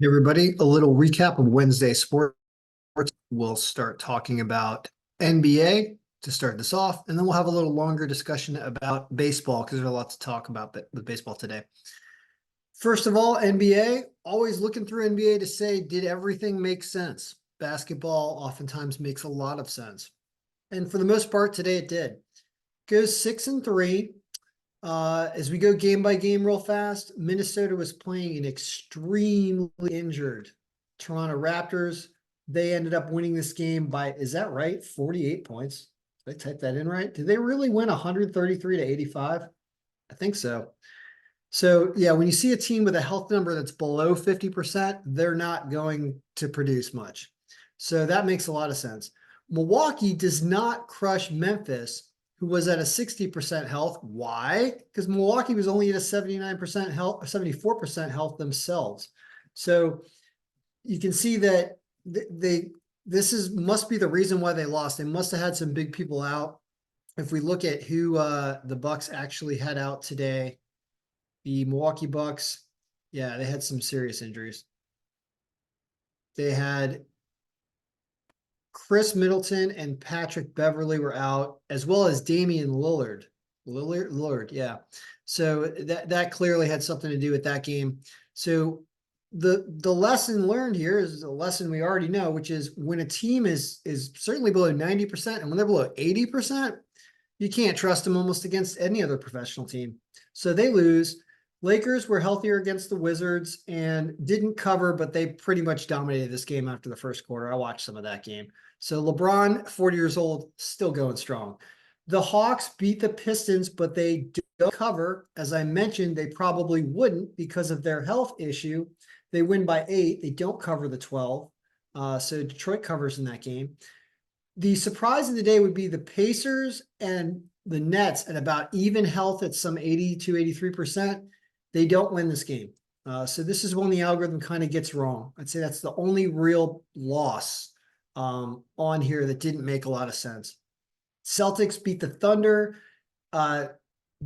Hey everybody, a little recap of Wednesday sports. We'll start talking about NBA to start this off, and then we'll have a little longer discussion about baseball because there's a lot to talk about with baseball today. First of all, NBA, always looking through NBA to say, did everything make sense? Basketball oftentimes makes a lot of sense. And for the most part, today it did. Goes 6-3. As we go game by game real fast, Minnesota was playing an extremely injured Toronto Raptors. They ended up winning this game by, is that right? 48 points. Did I type that in right? Did they really win 133-85? I think so. So yeah, when you see a team with a health number that's below 50%, they're not going to produce much. So that makes a lot of sense. Milwaukee does not crush Memphis, who was at a 60% health. Why? Because Milwaukee was only at a 79% health, 74% health themselves. So you can see that this must be the reason why they lost. They must have had some big people out. If we look at who the Bucks actually had out today, the Milwaukee Bucks, yeah, they had some serious injuries. They had Chris Middleton and Patrick Beverly were out, as well as Damian Lillard. Lillard, yeah. So that clearly had something to do with that game. So the lesson learned here is a lesson we already know, which is when a team is certainly below 90%, and when they're below 80%, you can't trust them almost against any other professional team. So they lose. Lakers were healthier against the Wizards and didn't cover, but they pretty much dominated this game after the first quarter. I watched some of that game. So LeBron, 40 years old, still going strong. The Hawks beat the Pistons, but they don't cover. As I mentioned, they probably wouldn't because of their health issue. They win by 8. They don't cover the 12. So Detroit covers in that game. The surprise of the day would be the Pacers and the Nets at about even health at some 82-83%. They don't win this game. So this is when the algorithm kind of gets wrong. I'd say that's the only real loss on here that didn't make a lot of sense. Celtics beat the Thunder.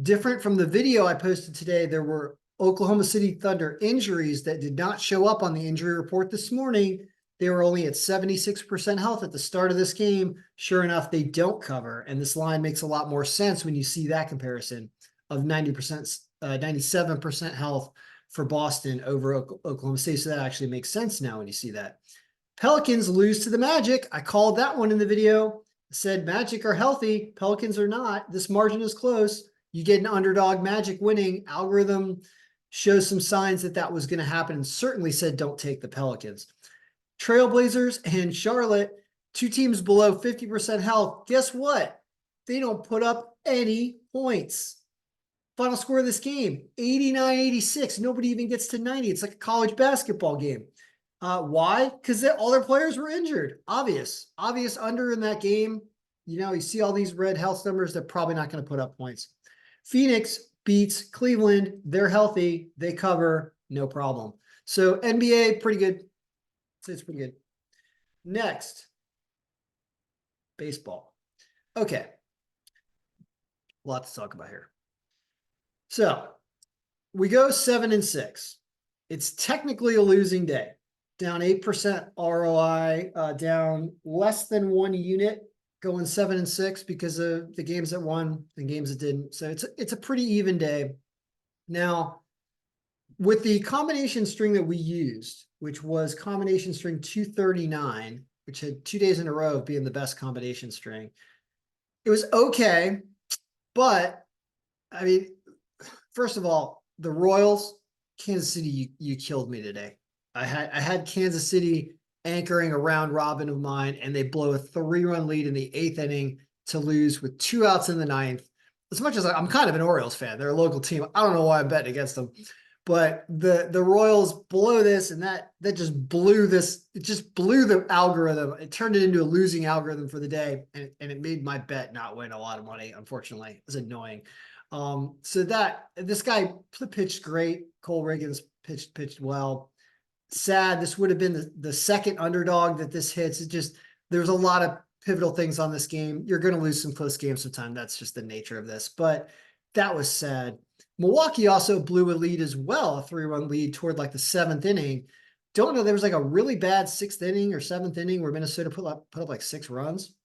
Different from the video I posted today, there were Oklahoma City Thunder injuries that did not show up on the injury report this morning. They were only at 76% health at the start of this game. Sure enough, they don't cover. And this line makes a lot more sense when you see that comparison of 90%, 97% health for Boston over Oklahoma State. So that actually makes sense now when you see that. Pelicans lose to the Magic. I called that one in the video. I said Magic are healthy. Pelicans are not. This margin is close. You get an underdog, Magic winning. Algorithm shows some signs that that was going to happen and certainly said don't take the Pelicans. Trailblazers and Charlotte, two teams below 50% health. Guess what? They don't put up any points. Final score of this game, 89-86. Nobody even gets to 90. It's like a college basketball game. Why? Because all their players were injured. Obvious under in that game. You know, you see all these red health numbers. They're probably not going to put up points. Phoenix beats Cleveland. They're healthy. They cover. No problem. So NBA, pretty good. It's pretty good. Next, baseball. Okay. A lot to talk about here. So we go 7-6. It's technically a losing day. Down 8% ROI, down less than 1 unit, going 7-6 because of the games that won and games that didn't. So it's a pretty even day. Now, with the combination string that we used, which was combination string 239, which had 2 days in a row of being the best combination string, it was okay. But, I mean, first of all, the Royals, Kansas City, you killed me today. I had Kansas City anchoring a round robin of mine, and they blow a 3-run lead in the 8th inning to lose with 2 outs in the 9th. As much as I'm kind of an Orioles fan, they're a local team. I don't know why I'm betting against them. But the Royals blow this, and that just blew this. It just blew the algorithm. It turned it into a losing algorithm for the day, and it made my bet not win a lot of money. Unfortunately, it was annoying. So that this guy pitched great. Cole Riggins pitched well. Sad. This would have been the second underdog that this hits. It just there's a lot of pivotal things on this game. You're going to lose some close games sometime. That's just the nature of this. But that was sad. Milwaukee also blew a lead as well, a 3-run lead toward like the 7th inning. don't know. There was like a really bad 6th inning or 7th inning where Minnesota put up like 6 runs.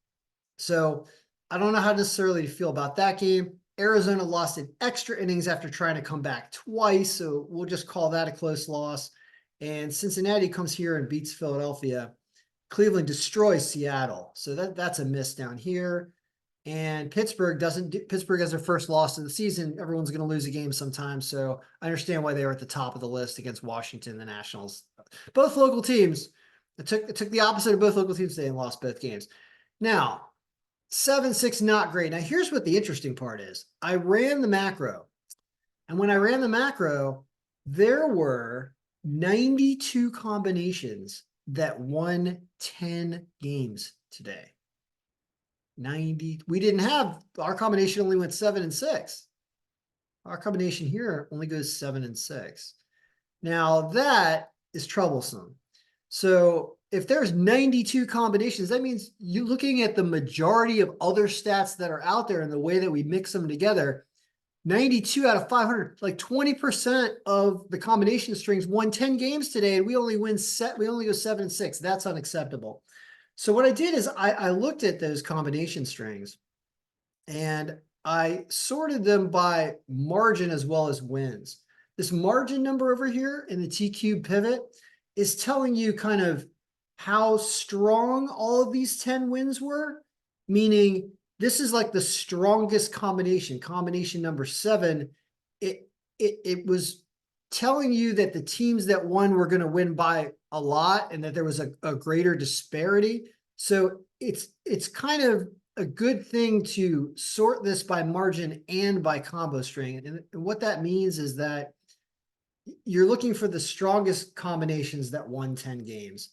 So I don't know how necessarily to feel about that game. Arizona lost in extra innings after trying to come back twice. So we'll just call that a close loss. And Cincinnati comes here and beats Philadelphia. Cleveland destroys Seattle. So that's a miss down here. And Pittsburgh Pittsburgh has their first loss of the season. Everyone's going to lose a game sometime. So I understand why they were at the top of the list against Washington, the Nationals. Both local teams. It took the opposite of both local teams today and lost both games. Now, 7-6, not great. Now, here's what the interesting part is. I ran the macro. And when I ran the macro, there were 92 combinations that won 10 games today. 90. We didn't have, our combination only went 7-6. Our combination here only goes 7-6. Now that is troublesome. So if there's 92 combinations, that means you're looking at the majority of other stats that are out there and the way that we mix them together. 92 out of 500, like 20% of the combination strings won 10 games today, and we only go 7-6. That's unacceptable. So what I did is I looked at those combination strings and I sorted them by margin as well as wins. This margin number over here in the T-cube pivot is telling you kind of how strong all of these 10 wins were, meaning this is like the strongest combination number 7. It was telling you that the teams that won were going to win by a lot and that there was a greater disparity. So it's kind of a good thing to sort this by margin and by combo string. And what that means is that you're looking for the strongest combinations that won 10 games.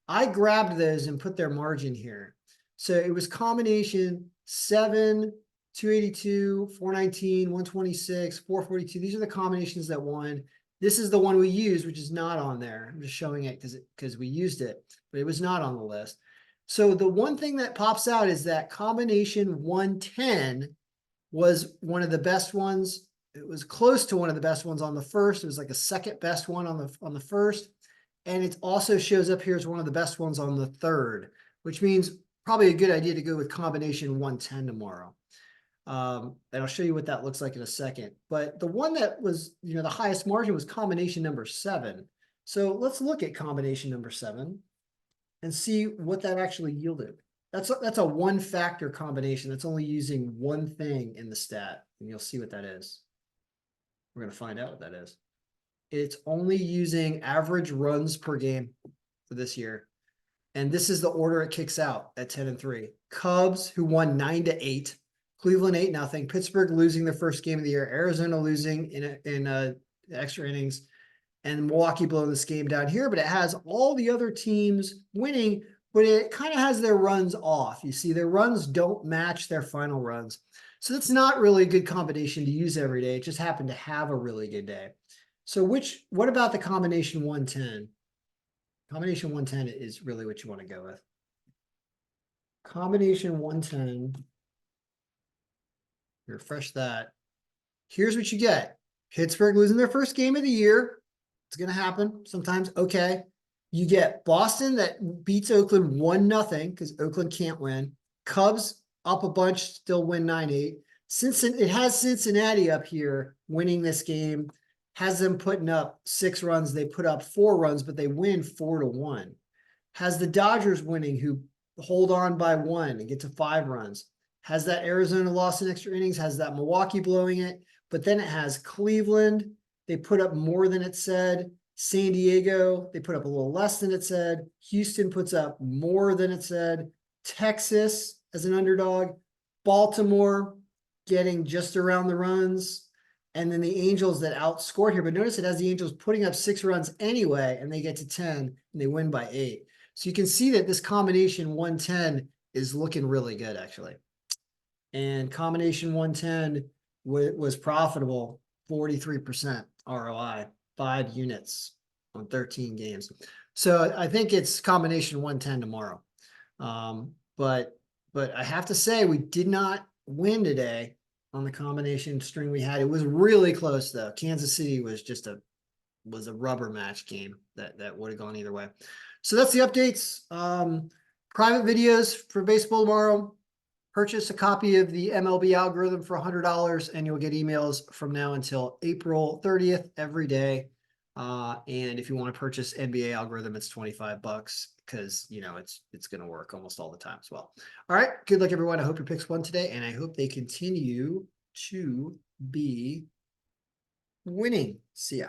I grabbed those and put their margin here. So it was combination 7, 282, 419, 126, 442. These are the combinations that won. This is the one we used, which is not on there. I'm just showing it because we used it, but it was not on the list. So the one thing that pops out is that combination 110 was one of the best ones. It was close to one of the best ones on the first. It was like a second best one on the first. And it also shows up here as one of the best ones on the third, which means probably a good idea to go with combination 110 tomorrow. And I'll show you what that looks like in a second. But the one that was, the highest margin was combination number 7. So let's look at combination number 7 and see what that actually yielded. That's a one factor combination that's only using one thing in the stat, and you'll see what that is. We're going to find out what that is. It's only using average runs per game for this year. And this is the order it kicks out at 10-3. Cubs, who won 9-8. Cleveland 8-0. Pittsburgh losing their first game of the year. Arizona losing in extra innings. And Milwaukee blowing this game down here. But it has all the other teams winning, but it kind of has their runs off. You see, their runs don't match their final runs. So that's not really a good combination to use every day. It just happened to have a really good day. So what about the combination 110? Combination 110 is really what you want to go with. Combination 110. Refresh that. Here's what you get. Pittsburgh losing their first game of the year. It's going to happen sometimes. Okay. You get Boston that beats Oakland 1-0 because Oakland can't win. Cubs up a bunch, still win 9-8. It has Cincinnati up here winning this game. Has them putting up 6 runs. They put up 4 runs, but they win 4-1. Has the Dodgers winning, who hold on by 1 and get to 5 runs. Has that Arizona loss in extra innings. Has that Milwaukee blowing it. But then it has Cleveland. They put up more than it said. San Diego, they put up a little less than it said. Houston puts up more than it said. Texas as an underdog. Baltimore getting just around the runs. And then the Angels that outscored here. But notice it has the Angels putting up 6 runs anyway, and they get to 10, and they win by 8. So you can see that this combination 110 is looking really good, actually. And combination 110 was profitable, 43% ROI, 5 units on 13 games. So I think it's combination 110 tomorrow. But I have to say, we did not win today on the combination string we had. It was really close, though. Kansas City was just a was a rubber match game that would have gone either way. So that's the updates. Private videos for baseball tomorrow. Purchase a copy of the MLB algorithm for $100 and you'll get emails from now until April 30th every day. And if you want to purchase NBA algorithm, it's $25 because it's going to work almost all the time as well. All right. Good luck, everyone. I hope your picks won today, and I hope they continue to be winning. See ya.